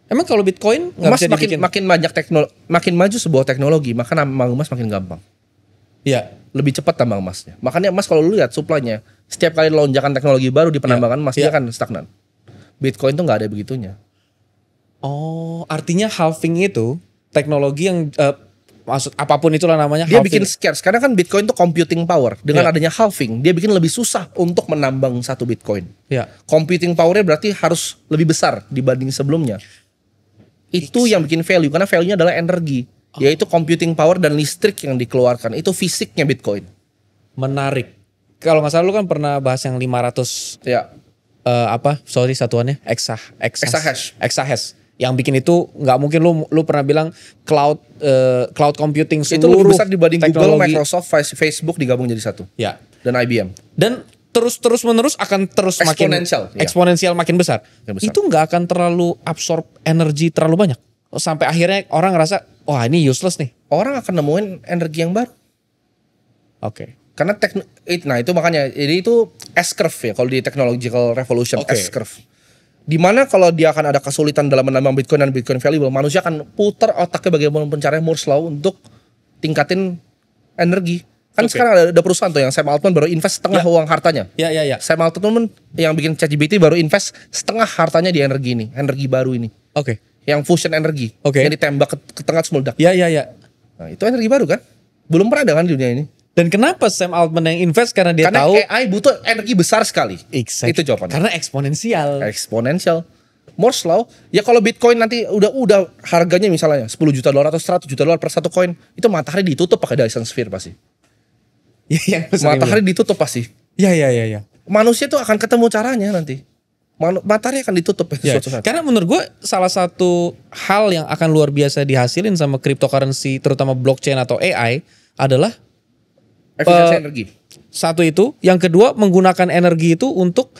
Emang kalau Bitcoin nggak Emas bisa dibikin? makin banyak makin maju sebuah teknologi, maka nambang emas makin gampang. Iya. Lebih cepat tambang emasnya. Makanya emas kalau lu lihat supply-nya, setiap kali lonjakan teknologi baru di penambangan emas dia kan stagnan. Bitcoin tuh nggak ada begitunya. Oh, artinya halving itu teknologi yang maksud apapun itulah namanya. Dia halving. bikin scarce karena kan Bitcoin tuh computing power. Dengan Iya. adanya halving, dia bikin lebih susah untuk menambang satu Bitcoin. Ya. Computing powernya berarti harus lebih besar dibanding sebelumnya. Itu yang bikin value, karena value-nya adalah energi, yaitu computing power dan listrik yang dikeluarkan. Itu fisiknya Bitcoin. Menarik. Kalau nggak salah lu kan pernah bahas yang 500 Ya, satuannya exahash. Exahash. Yang bikin itu nggak mungkin lu pernah bilang cloud computing Itu seluruh lebih besar dibanding Google, teknologi. Microsoft, Facebook digabung jadi satu. Ya. Dan IBM. Dan terus menerus akan terus Eksponensial, makin ya. eksponensial makin besar. Makin besar. Itu nggak akan terlalu absorb energi terlalu banyak. Sampai akhirnya orang ngerasa wah ini useless nih. Orang akan nemuin energi yang baru. Oke. Karena itu makanya jadi itu S-curve ya kalau di technological revolution. Oke. S-curve. Dimana kalau dia akan ada kesulitan dalam menambang Bitcoin dan Bitcoin valuable, manusia akan putar otaknya bagaimana pencarian Moore's Law untuk tingkatin energi. Kan Oke. sekarang ada perusahaan tuh yang Sam Altman baru invest setengah Ya. uang hartanya. Ya. Sam Altman yang bikin ChatGPT baru invest setengah hartanya di energi ini, energi baru ini. Oke. Yang fusion energi, Oke. yang ditembak ke tengah terus meledak. Ya. Nah, itu energi baru kan? Belum pernah ada kan di dunia ini. Dan kenapa Sam Altman yang invest karena dia Karena tahu AI butuh energi besar sekali. Exactly. Itu jawabannya. Karena eksponensial. Eksponensial. Moore's Law, ya kalau Bitcoin nanti udah harganya misalnya 10 juta dolar atau 100 juta dolar per satu koin, itu matahari ditutup pakai Dyson Sphere pasti. Ya, yang sering Matahari bilang. ditutup pasti. Ya. Manusia tuh akan ketemu caranya nanti. Matahari akan ditutup Ya, suatu saat. karena menurut gue salah satu hal yang akan luar biasa dihasilin sama cryptocurrency terutama blockchain atau AI adalah Efisiensi energi. satu itu, yang kedua menggunakan energi itu untuk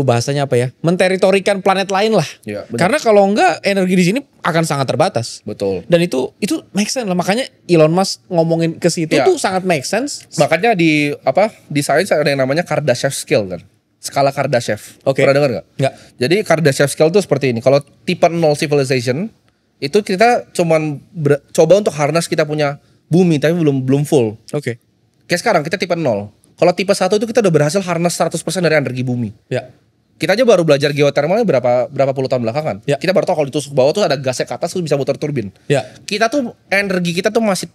bahasanya apa ya? Menteritorikan planet lain lah. Ya, benar. Karena kalau enggak energi di sini akan sangat terbatas. Betul. Dan itu make sense lah. Makanya Elon Musk ngomongin ke situ Ya. tuh sangat make sense. Makanya di sains ada yang namanya Kardashev scale kan. Skala Kardashev. Oke. Pernah dengar nggak? Nggak. Jadi Kardashev scale tuh seperti ini. Kalau tipe 0 civilization itu kita cuman coba untuk harness kita punya bumi tapi belum full. Oke. Kayak sekarang kita tipe 0. Kalau tipe 1 itu kita udah berhasil harness 100% dari energi bumi. Ya. Kita aja baru belajar geothermalnya berapa puluh tahun belakangan. Ya. Kita baru tahu kalau ditusuk bawah tuh ada gasnya ke atas tuh bisa muter turbin. Ya. Kita tuh energi kita tuh masih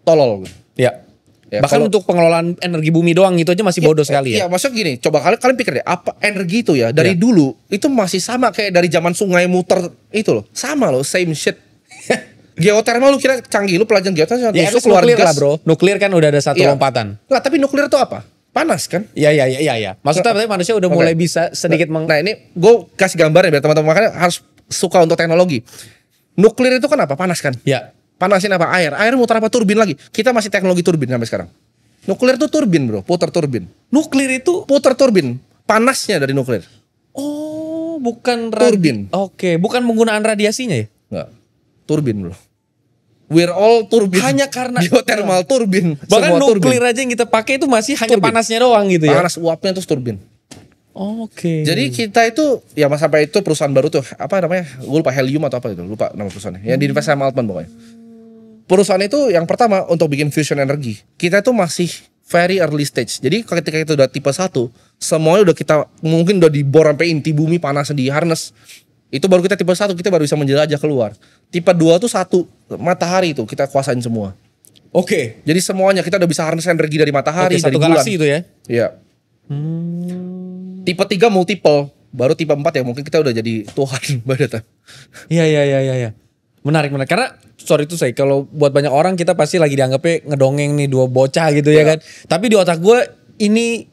tolol. Ya. Ya, Bahkan kalau- untuk pengelolaan energi bumi doang gitu aja masih bodoh sekali Iya, ya. maksudnya gini, coba kalian pikir deh, apa energi itu ya dari dulu itu masih sama kayak dari zaman sungai muter itu loh. Sama loh, same shit. Geothermal lu kira canggih, lu pelajaran geothermal Ya tusuk harus keluar nuklir gas. lah bro. Nuklir kan udah ada satu Iya. lompatan. Nggak, tapi nuklir itu apa? Panas kan? Iya. Maksudnya berarti manusia udah Oke. mulai bisa sedikit Nah ini gue kasih gambarnya biar teman-teman makanya harus suka untuk teknologi. Nuklir itu kan apa? Panas kan? Ya. Panasin apa? Air. Air muter apa? Turbin lagi. Kita masih teknologi turbin sampai sekarang. Nuklir itu turbin bro, putar turbin. Nuklir itu Putar turbin. Panasnya dari nuklir. oh bukan Turbin. Oke, bukan penggunaan radiasinya ya? Enggak. Turbin bro. We're all turbin. Hanya karena geothermal turbin. bahkan Semua nuklir turbin. aja yang kita pakai itu masih hanya Turbin. panasnya doang gitu ya. Panas uapnya terus turbin. Oke. Jadi kita itu ya mas sampai itu perusahaan baru tuh apa namanya? Gue lupa Helium atau apa itu, lupa nama perusahaannya. Yang di Invest Sam Altman pokoknya. Perusahaan itu yang pertama untuk bikin fusion energi. Kita itu masih very early stage. Jadi ketika itu udah tipe 1, semuanya udah kita mungkin udah dibor sampai inti bumi panas di harness. Itu baru kita tipe 1 kita baru bisa menjelajah keluar. Tipe 2 tuh 1 matahari itu kita kuasain semua. Oke. Jadi semuanya kita udah bisa harness energi dari matahari, Oke, dari satu bulan. galaksi itu ya. Iya. Tipe 3 multiple, baru tipe 4 ya mungkin kita udah jadi Tuhan badata. Iya. Menarik. Karena sorry itu saya kalau buat banyak orang kita pasti lagi dianggapnya ngedongeng nih dua bocah gitu ya kan. Tapi di otak gue ini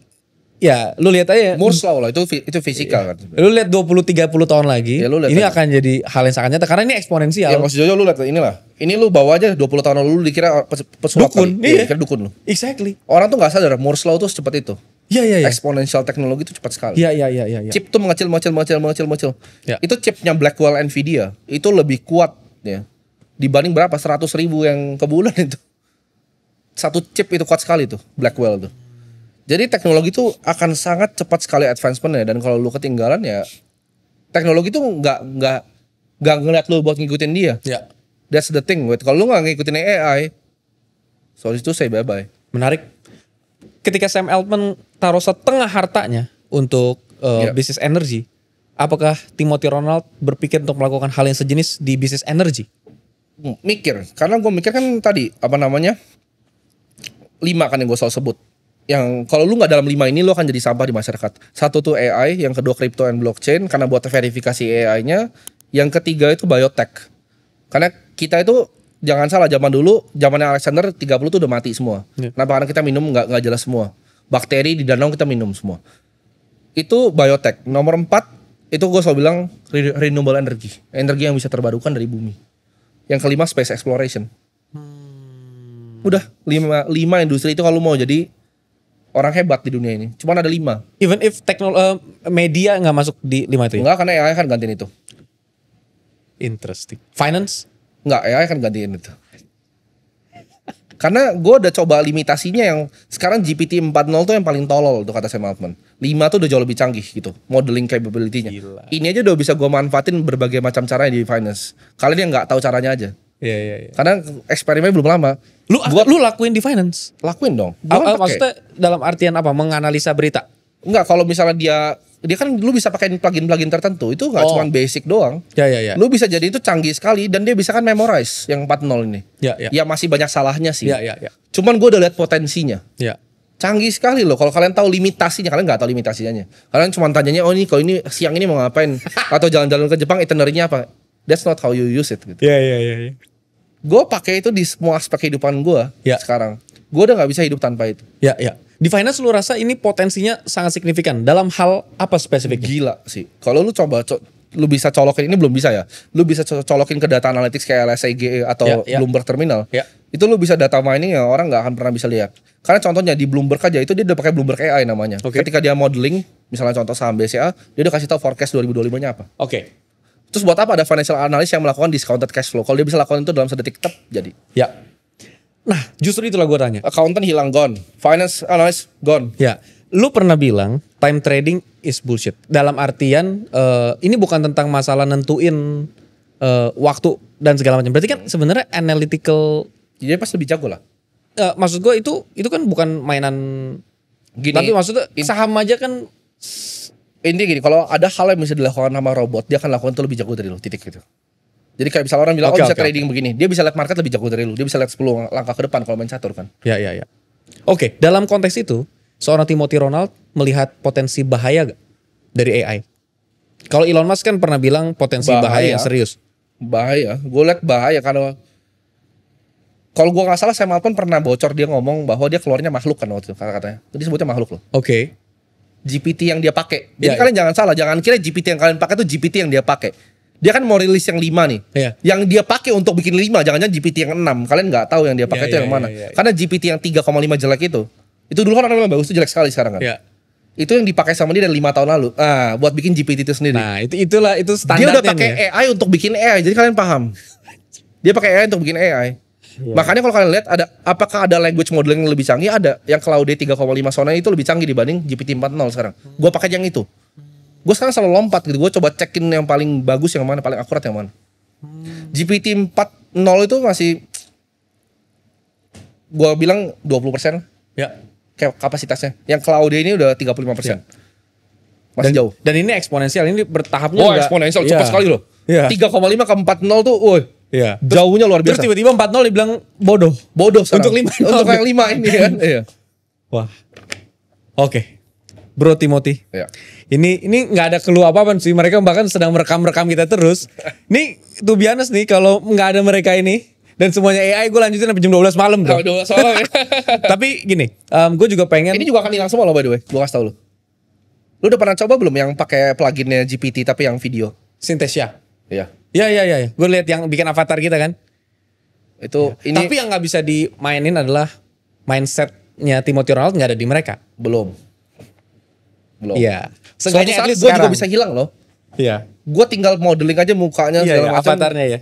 ya lu lihat aja. Moore's law lah itu fisikal kan. Lu lihat 20-30 tahun lagi, Ya, lu lihat ini aja. akan jadi hal yang sangat nyata karena ini eksponensial. Ya maksud Jojo lu lihat inilah. Ini lu bawa aja 20 tahun lalu dikira pesulap Dukun, kali. iya. Dikira dukun lu. Exactly. Orang tuh nggak sadar Moore's law tuh secepat itu. Iya. Exponential teknologi itu cepat sekali. Iya. Chip tuh mengecil. Ya. Itu chipnya Blackwell Nvidia itu lebih kuat ya. Dibanding berapa 100.000 yang ke bulan itu. Satu chip itu kuat sekali tuh Blackwell tuh. Jadi teknologi itu akan sangat cepat sekali advancement-nya dan kalau lu ketinggalan ya teknologi itu nggak ngeliat lu buat ngikutin dia. Ya. That's the thing. Kalau lu nggak ngikutin AI, sorry itu say bye bye. Menarik. Ketika Sam Altman taruh setengah hartanya untuk bisnis energi, apakah Timothy Ronald berpikir untuk melakukan hal yang sejenis di bisnis energi? Mikir, karena gue mikir kan tadi apa namanya 5 kan yang gue selalu sebut. Yang kalau lu nggak dalam 5 ini lu akan jadi sampah di masyarakat. Satu tuh AI, yang kedua crypto and blockchain karena buat verifikasi AI-nya. Yang ketiga itu biotech. Karena kita itu jangan salah zaman dulu, zamannya Alexander 30 tuh udah mati semua. Kenapa? Karena kita minum nggak jelas semua. Bakteri di danau kita minum semua. Itu biotech. Nomor 4 itu gue selalu bilang renewable energy, energi yang bisa terbarukan dari bumi. Yang kelima space exploration. Udah 5 industri itu kalau mau jadi orang hebat di dunia ini. Cuman ada 5. Even if media nggak masuk di 5 itu ya? Enggak, karena AI akan gantiin itu. Interesting. Finance? Enggak, AI akan gantiin itu. Karena gue udah coba limitasinya yang sekarang GPT 4.0 tuh yang paling tolol tuh kata Sam Altman. 5 tuh udah jauh lebih canggih gitu, modeling capability-nya. Gila. Ini aja udah bisa gue manfaatin berbagai macam caranya di finance. Kalian yang nggak tahu caranya aja. Iya. Karena eksperimennya belum lama. Lu lakuin di finance? Lakuin dong. Gua kan pakai. Maksudnya dalam artian apa? Menganalisa berita? Enggak, kalau misalnya dia kan lu bisa pakai plugin tertentu. Itu nggak cuma basic doang. Ya. Lu bisa jadi itu canggih sekali dan dia bisa kan memorize yang 4.0 ini. Ya. Ya masih banyak salahnya sih. Ya. Cuman gue udah lihat potensinya. Ya. Canggih sekali loh. Kalau kalian tahu limitasinya, kalian nggak tahu limitasinya. Kalian cuma tanyanya, oh ini kalau ini siang ini mau ngapain? Atau jalan-jalan ke Jepang itinerary-nya apa? That's not how you use it. Gitu. Ya. Gue pakai itu di semua aspek kehidupan gue sekarang. Gue udah nggak bisa hidup tanpa itu. Ya. Di finance lu rasa ini potensinya sangat signifikan dalam hal apa spesifiknya? Gila sih. Kalau lu coba lu bisa colokin, ini belum bisa ya. Lu bisa colokin ke data analytics kayak LSEG atau Bloomberg Terminal. Ya. Itu lu bisa data mining yang orang nggak akan pernah bisa lihat. Karena contohnya di Bloomberg aja itu dia udah pakai Bloomberg AI namanya. Oke. Ketika dia modeling, misalnya contoh saham BCA, dia udah kasih tahu forecast 2025-nya apa. Oke. Terus buat apa ada financial analyst yang melakukan discounted cash flow? Kalau dia bisa lakukan itu dalam sedetik tep jadi. Ya. Nah, justru itulah gue tanya. Accountant hilang gone, finance analyst gone. Ya, lu pernah bilang time trading is bullshit. Dalam artian ini bukan tentang masalah nentuin waktu dan segala macam. Berarti kan sebenarnya analytical. Jadi pasti lebih jago lah. Maksud gue itu kan bukan mainan. Gini, tapi maksudnya saham aja kan. Intinya gini, kalau ada hal yang bisa dilakukan sama robot, dia akan lakukan itu lebih jago dari lu, titik gitu. Jadi kayak misalnya orang bilang, bisa trading begini. Dia bisa lihat market lebih jago dari lu. Dia bisa lihat 10 langkah ke depan kalau main catur kan. Ya. Oke, dalam konteks itu, seorang Timothy Ronald melihat potensi bahaya gak dari AI? Kalau Elon Musk kan pernah bilang potensi bahaya yang serius. Bahaya. Gue lihat bahaya karena kalau gue nggak salah Sam Altman pernah bocor dia ngomong bahwa dia keluarnya makhluk kan waktu itu kata-katanya. Jadi sebutnya makhluk loh. Oke. GPT yang dia pakai. Jadi kalian jangan salah, jangan kira GPT yang kalian pakai itu GPT yang dia pakai. Dia kan mau rilis yang 5 nih. Iya. Yang dia pakai untuk bikin 5, jangan-jangan GPT yang 6. Kalian nggak tahu yang dia pakai itu yang mana. Karena GPT yang 3,5 jelek itu dulu kan orang bilang bagus, itu jelek sekali sekarang kan. Iya. Itu yang dipakai sama dia dari 5 tahun lalu. Buat bikin GPT itu sendiri. Nah, itulah itu Dia standarnya udah pakai nih ya. AI untuk bikin AI. Jadi kalian paham. Dia pakai AI untuk bikin AI. Makanya kalau kalian lihat apakah ada language modeling yang lebih canggih? Ada. Yang Claude 3,5 Sonnet itu lebih canggih dibanding GPT 4.0 sekarang. Gue pakai yang itu. Gue sekarang selalu lompat gitu. Gue coba cekin yang paling bagus yang mana, paling akurat yang mana. GPT 4.0 itu masih gue bilang 20%. Ya. Kayak kapasitasnya. Yang Claude ini udah 35%. Masih jauh. Dan ini eksponensial, ini bertahapnya Oh, juga. eksponensial Iya. cepat sekali loh. Iya. 3,5 ke 4.0 tuh, woi. Iya. Jauhnya luar Terus biasa. tiba-tiba 4.0 dibilang bodoh. Bodoh sekarang. Untuk 5. Untuk yang 5 ini kan. Iya. Wah. Oke. Bro Timothy. Iya. Ini nggak ada clue apa-apa sih. Mereka bahkan sedang merekam kita terus. Nih, to be honest nih, kalau nggak ada mereka ini dan semuanya AI, gue lanjutin sampai jam 12 malam bro. Udah soalnya. Tapi gini, gue juga pengen. Ini juga akan hilang semua loh by the way. Gue kasih tau lu. Lu udah pernah coba belum yang pakai pluginnya GPT tapi yang video? Synthesia. Iya. Iya. Gue lihat yang bikin avatar kita kan. Itu ini Tapi yang nggak bisa dimainin adalah mindsetnya Timothy Ronald nggak ada di mereka. belum. Iya. Suatu Seenggaknya saat at least gue juga sekarang. bisa hilang loh. Iya. Gue tinggal modeling aja mukanya Iya, segala macam. avatarnya ya.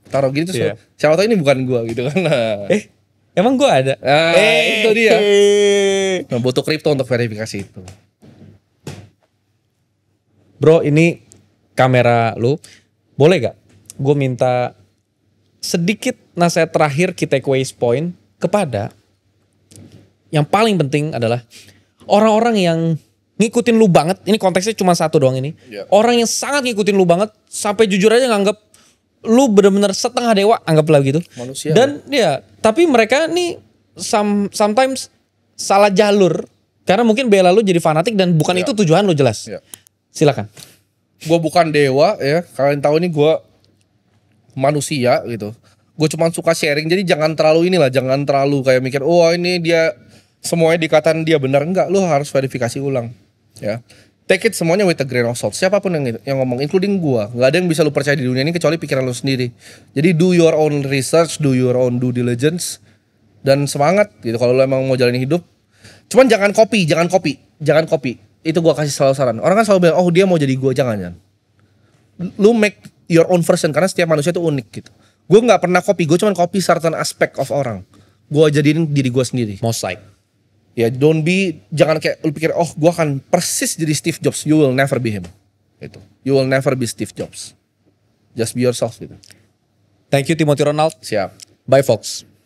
Taruh gitu terus. Iya. Siapa tahu ini bukan gue gitu kan. Emang gue ada? Itu dia. Nah, butuh kripto untuk verifikasi itu. Bro, ini kamera lu. Boleh gak? Gue minta sedikit nasihat terakhir key takeaways point kepada yang paling penting adalah orang-orang yang ngikutin lu banget. Ini konteksnya cuma satu doang ini. Iya. Orang yang sangat ngikutin lu banget sampai jujur aja nganggap lu bener-bener setengah dewa, anggaplah gitu. Manusia. Dan ya, tapi mereka nih sometimes salah jalur karena mungkin bela lu jadi fanatik dan bukan Iya. itu tujuan lu jelas. Iya. Silakan. Gue bukan dewa ya. Kalian tahu ini gue manusia gitu. Gue cuma suka sharing. Jadi jangan terlalu jangan terlalu kayak mikir, oh ini dia semuanya dikatain dia benar. Enggak, lu harus verifikasi ulang. Ya. Take it semuanya with a grain of salt. Siapapun yang ngomong, including gue, nggak ada yang bisa lu percaya di dunia ini kecuali pikiran lu sendiri. Jadi do your own research, do your own due diligence, dan semangat gitu. Kalau lu emang mau jalani hidup, cuman jangan copy. Itu gue kasih selalu saran. Orang kan selalu bilang, oh dia mau jadi gue, jangan. Lu make your own version karena setiap manusia itu unik gitu. Gue nggak pernah copy, gue cuman copy certain aspect of orang. Gue jadiin diri gue sendiri. Mosaic. Ya jangan kayak lu pikir, oh gue akan persis jadi Steve Jobs. You will never be him. Gitu. You will never be Steve Jobs. Just be yourself gitu. Thank you Timothy Ronald. Siap. Bye folks.